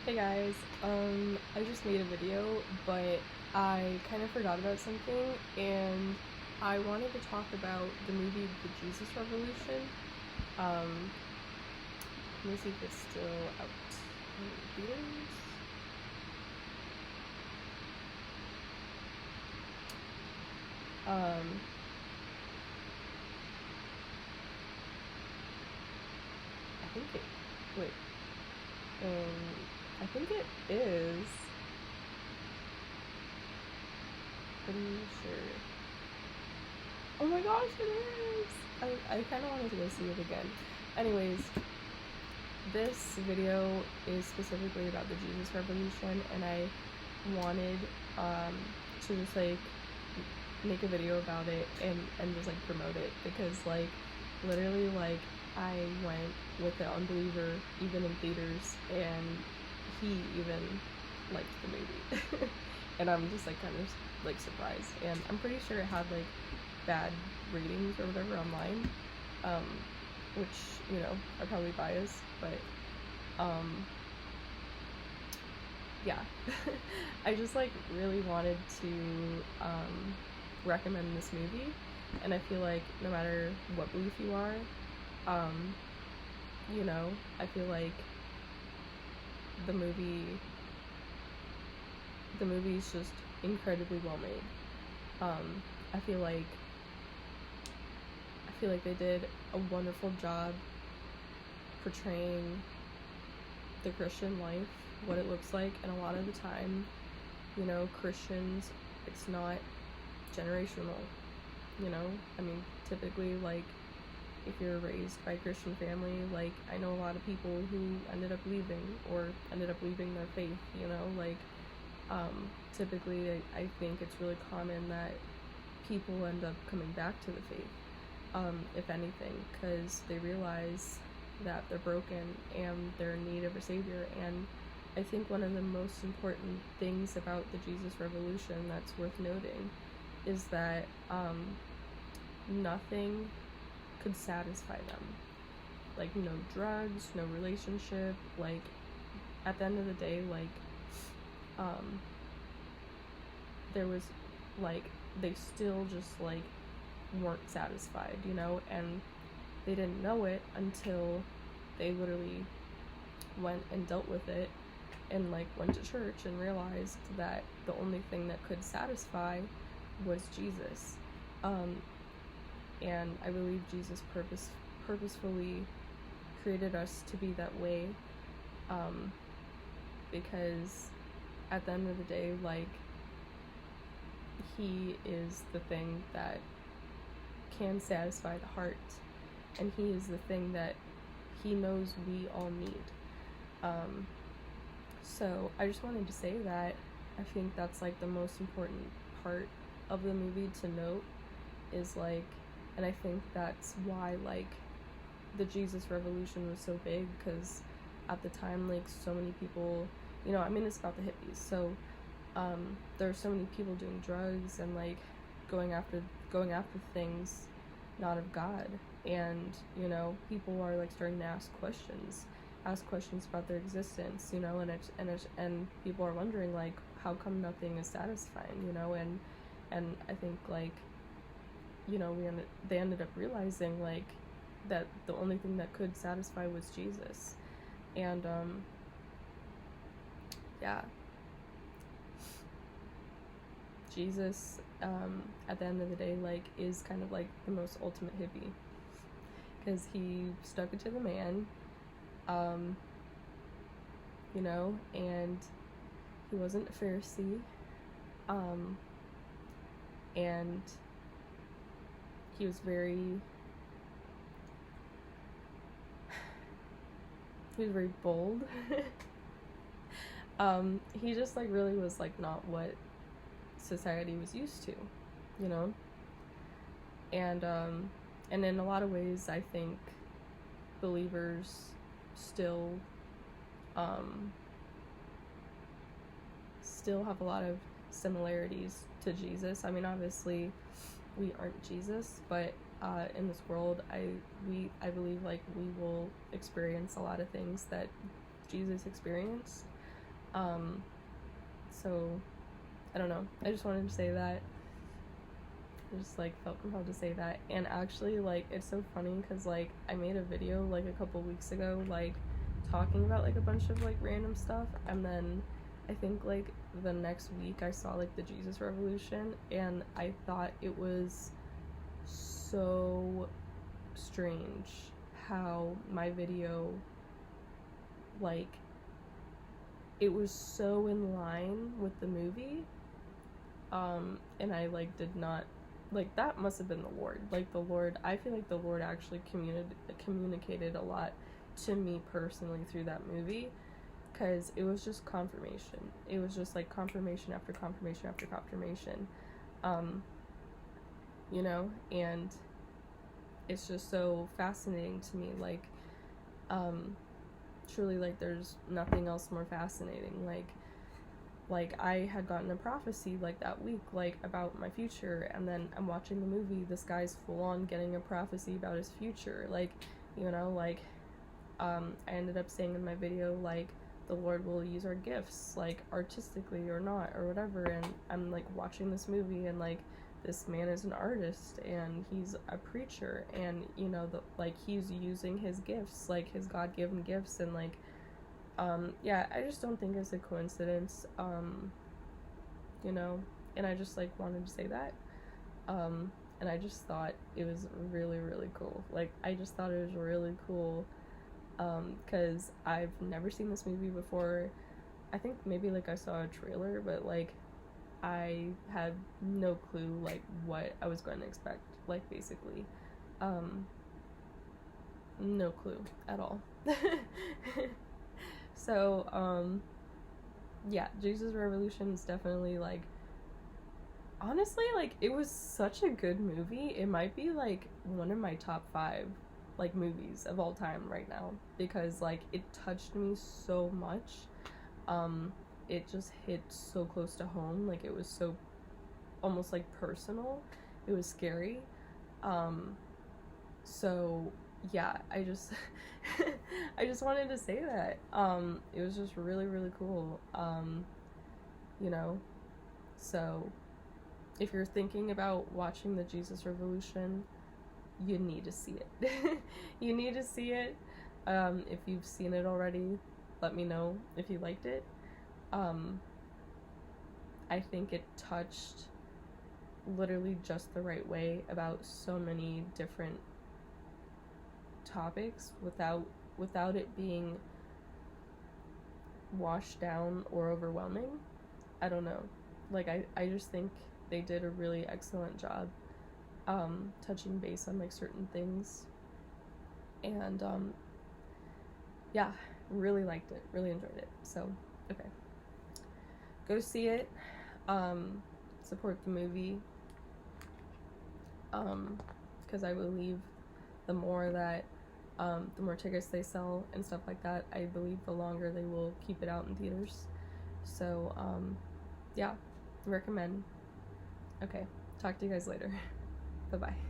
Hey guys, I just made a video, but I kind of forgot about something, and I wanted to talk about the movie The Jesus Revolution. Um, Let me see if it's still out in theaters. Um, I think it, wait, I think it is, pretty sure. Oh my gosh, it is! I kind of wanted to go see it again. Anyways, this video is specifically about the Jesus Revolution, and I wanted to just like make a video about it and just like promote it, because like literally like I went with an unbeliever even in theaters, and he even liked the movie. And I'm just like kind of like surprised, and I'm pretty sure it had like bad ratings or whatever online, um which, you know, are probably biased, but yeah. I just like really wanted to recommend this movie, and I feel like no matter what belief you are, um you know, I feel like the movie the movie is just incredibly well made. um I feel like they did a wonderful job portraying the Christian life, what it looks like, and a lot of the time, you know, Christians, it's not generational, you know? I mean, typically, like, if you're raised by a Christian family, like, I know a lot of people who ended up leaving or ended up leaving their faith, you know? Like, typically, I think it's really common that people end up coming back to the faith, if anything, because they realize that they're broken and they're in need of a savior. And I think one of the most important things about the Jesus Revolution that's worth noting is that nothing could satisfy them. Like, no drugs, no relationship. Like, at the end of the day, like, there was, like, they still just, like, weren't satisfied, you know? And they didn't know it until they literally went and dealt with it, and like went to church and realized that the only thing that could satisfy was Jesus. And I believe Jesus purposefully created us to be that way, because at the end of the day, like, he is the thing that can satisfy the heart, and he is the thing that he knows we all need. So I just wanted to say that I think that's like the most important part of the movie to note, is like, and I think that's why like the Jesus Revolution was so big, because at the time, like, so many people, you know, I mean, it's about the hippies, so there are so many people doing drugs and like going after things not of God, and, you know, people are like starting to ask questions about their existence, you know, and people are wondering, like, how come nothing is satisfying, you know? And I think, like, you know, they ended up realizing, like, that the only thing that could satisfy was Jesus. And yeah, Jesus, at the end of the day, like, is kind of like the most ultimate hippie, because he stuck it to the man, you know, and he wasn't a Pharisee, and he was very bold. He just like really was like not what society was used to, you know? And in a lot of ways, I think believers still have a lot of similarities to Jesus. I mean, obviously we aren't Jesus, but in this world, I believe, like, we will experience a lot of things that Jesus experienced. So I don't know, I just wanted to say that. I just like felt compelled to say that. And actually, like, it's so funny because like I made a video like a couple weeks ago, like talking about like a bunch of like random stuff, and then I think like the next week I saw like the Jesus Revolution, and I thought it was so strange how my video, like, it was so in line with the movie, and I like did not, like, that must have been the Lord. Like, the Lord, I feel like the Lord actually communicated a lot to me personally through that movie, because it was just confirmation. It was just like confirmation after confirmation after confirmation, you know, and it's just so fascinating to me. Like, truly, like, there's nothing else more fascinating. Like I had gotten a prophecy like that week, like, about my future, and then I'm watching the movie, this guy's full on getting a prophecy about his future. Like, you know, like, I ended up saying in my video, like, the Lord will use our gifts, like, artistically or not, or whatever, and I'm like watching this movie, and like, this man is an artist, and he's a preacher, and, you know, like, he's using his gifts, like, his God-given gifts, and like, yeah, I just don't think it's a coincidence, you know, and I just like wanted to say that, and I just thought it was really, really cool. Like, I just thought it was really cool, because I've never seen this movie before. I think maybe like I saw a trailer, but like I had no clue like what I was going to expect, like, basically, no clue at all. So yeah, Jesus Revolution is definitely, like, honestly, like, it was such a good movie. It might be like one of my top 5 like movies of all time right now, because like it touched me so much. It just hit so close to home. Like, it was so almost like personal. It was scary. So yeah, I just I just wanted to say that. It was just really, really cool. You know, so if you're thinking about watching the Jesus Revolution, you need to see it. You need to see it. If you've seen it already, let me know if you liked it. I think it touched literally just the right way about so many different topics without it being washed down or overwhelming. I don't know. Like, I just think they did a really excellent job touching base on like certain things, and yeah, really liked it, really enjoyed it. So okay, go see it, support the movie, because I believe the more that the more tickets they sell and stuff like that, I believe the longer they will keep it out in theaters. So yeah, recommend. Okay, talk to you guys later. Bye bye.